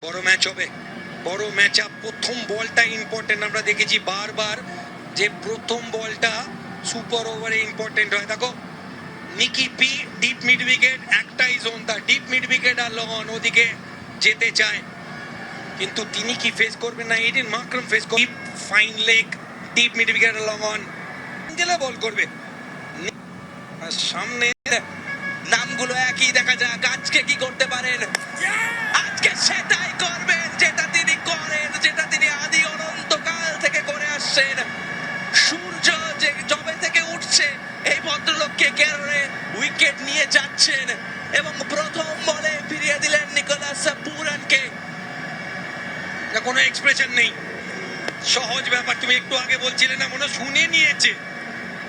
বড় ম্যাচ হবে, বড় ম্যাচ আপ। প্রথম বলটা ইম্পর্টেন্ট, আমরা দেখেছি বারবার যে প্রথম বলটা সুপার ওভারে ইম্পর্টেন্ট হয়। দেখো নিকি পি ডিপ মিড উইকেট, একটাই জোন তার, ডিপ মিড উইকেট আর লগন ওদিকে যেতে চায়, কিন্তু তিনি কি ফেস করবেন না এডিন মাকরাম ফেস করবে। Fine leg, deep mid wicket আর লগন জেলা বল করবে। সামনে নামগুলো একই, দেখা যাক আজকে কি করতে পারেন। আজকে সেটাই করবেন যেটা তিনি করেন, যেটা তিনি আদি অনন্তকাল থেকে করে আসছেন। সূর্য যে জবে থেকে উঠছে এই ভদ্রলোককে কেড়ে উইকেট নিয়ে যাচ্ছেন এবং প্রথম বলে ফিরিয়ে দিলেন নিকোলাস পুরানকে। কোনো এক্সপ্রেশন নেই, সহজ ব্যাপার। তুমি একটু আগে বলছিলে না, মনে শুনে নিয়েছে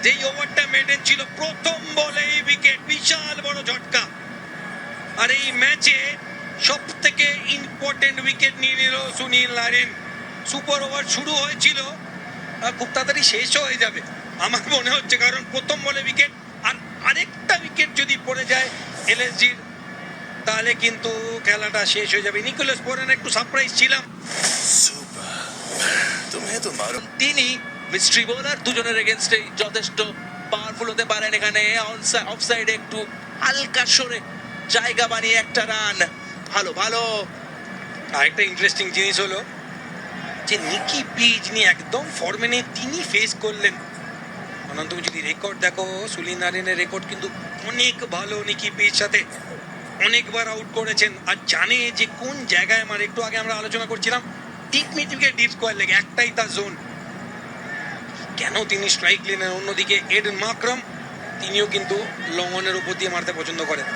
যে ওভারটা মেডেন ছিল। প্রথম বলে এই উইকেট, বিশাল বড় ঝটকা। আর এই ম্যাচে সব থেকে ইম্পর্টেন্ট উইকেট নিয়ে নিল সুনীল নারিন। সুপার ওভার শুরু হয়েছিল, খুব তাড়াতাড়ি শেষও হয়ে যাবে আমার মনে হচ্ছে, কারণ প্রথম বলে উইকেট। আর আরেকটা উইকেট যদি পড়ে যায় এলএসজির, তাহলে কিন্তু খেলাটা শেষ হয়ে যাবে। নিকোলাস পুরান একটু সারপ্রাইজ ছিলাম। তিনি মিস্ট্রি বোলার দুজনের এগেনস্টে যথেষ্ট পাওয়ারফুল হতে পারেন। এখানে অফসাইডে একটু হালকা সরে জায়গা বানিয়ে একটা রান। ভালো ভালো। আরেকটা ইন্টারেস্টিং জিনিস হলো যে নিকি পি যিনি একদম ফর্মে নেই, তিনি ফেস করলেন। কারণ তুমি যদি রেকর্ড দেখো, সুনীল নারিনের রেকর্ড কিন্তু অনেক ভালো। নিকি পির সাথে অনেকবার আউট করেছেন, আর জানে যে কোন জায়গায়। আমার একটু আগে আমরা আলোচনা করছিলাম deep mid wicket, deep square লেগে একটাই তার জোন, কেন তিনি স্ট্রাইক নিলেন। অন্যদিকে এডেন মাকরাম, তিনিও কিন্তু লঙ্গনের উপর দিয়ে মারতে পছন্দ করেন।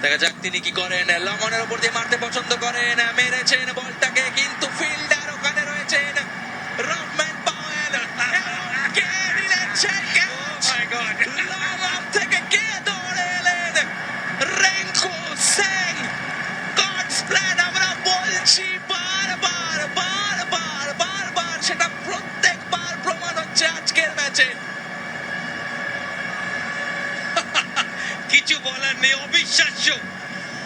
দেখা যাক তিনি কি করেন। লঙ্গনের উপর দিয়ে মারতে পছন্দ করেন, মেরেছেন বলটাকে, কিন্তু ফিল্ডার ওখানে রয়েছেন রহমান পাওয়েল। লঙ্গন থেকে কে দৌড়ে এলেন? রিঙ্কু সিং। গডস প্ল্যান, আমরা বলছি বারবার বারবার বারবার, সেটা প্রত্যেকবার প্রমাণ হচ্ছে আজকের ম্যাচে। কিছু বলার নেই, অবিশ্বাস্য।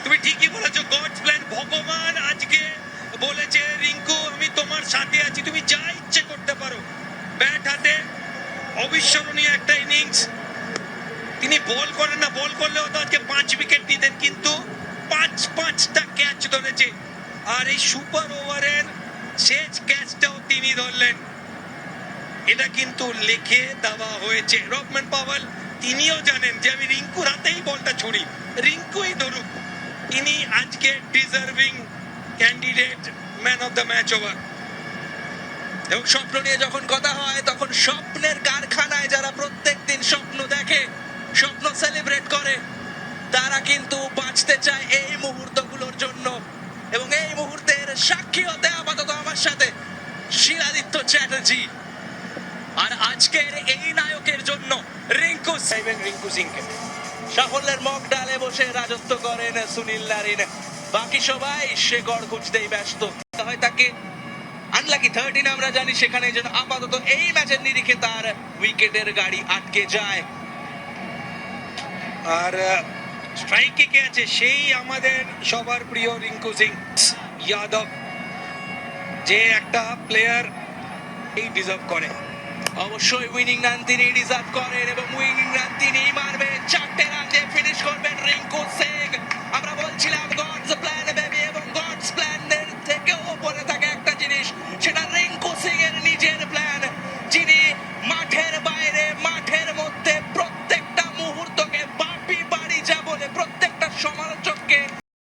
তুমি ঠিকই বলেছো, গডস প্ল্যান। ভগবান আজকে বলেছে রিঙ্কু আমি তোমার সাথে আছি, তুমি যা ইচ্ছে করতে পারো। ব্যাট হাতে অবিস্মরণীয় একটা ইনিংস। তিনি বল করেন না, বল করলে হয়তো আজকে 5 উইকেট নিতেন, কিন্তু পাঁচটা ক্যাচ ধরেছে। আর এই সুপার ওভারের শেষ ক্যাচটাও তিনি ধরলেন। এটা কিন্তু লিখে দেওয়া হয়েছে। রহমান পাওয়েল তিনিও জানেন যে আমি রিঙ্কুর হাতেই বলটা ছুড়ি, রিঙ্কুই ধরুক। তিনি আজকে deserving candidate man of the match over. এবং স্বপ্ন নিয়ে যখন কথা হয়, তখন স্বপ্নের কারখানায় যারা প্রত্যেকদিন স্বপ্ন দেখে, স্বপ্ন সেলিব্রেট করে, তারা কিন্তু বাঁচতে চায় এই মুহূর্তগুলোর জন্য। এবং এই মুহূর্তের সাক্ষী হতে আপাতত আমার সাথে শিলাদিত্য চ্যাটার্জি। আর আজকের এই নায়কের জন্য রিঙ্কু সিংকে সাফল্যের মগ ডালে বসে রাজত্ব করেন সুনীল নারিন। বাকি সবাই সে গড় খুঁজতেই ব্যস্ত হয়। তাকে আনলাকি 13 আমরা জানি, সেখানে যেন আপাতত এই ম্যাচের নিরিখে তার উইকেটের গাড়ি আটকে যায়। আর স্ট্রাইকে কে আছে? সেই আমাদের সবার প্রিয় রিঙ্কু সিং যাদব, যে একটা প্লেয়ার এই ডিজার্ভ করে। অবশ্যই উইনিং রান তিনি ডিজার্ভ করেন এবং উইনিং রান তিনি মারবেন। 4টে রান দিয়ে ফিনিশ করবেন রিঙ্কু সিং। আমরা বলছিলাম গডস প্ল্যান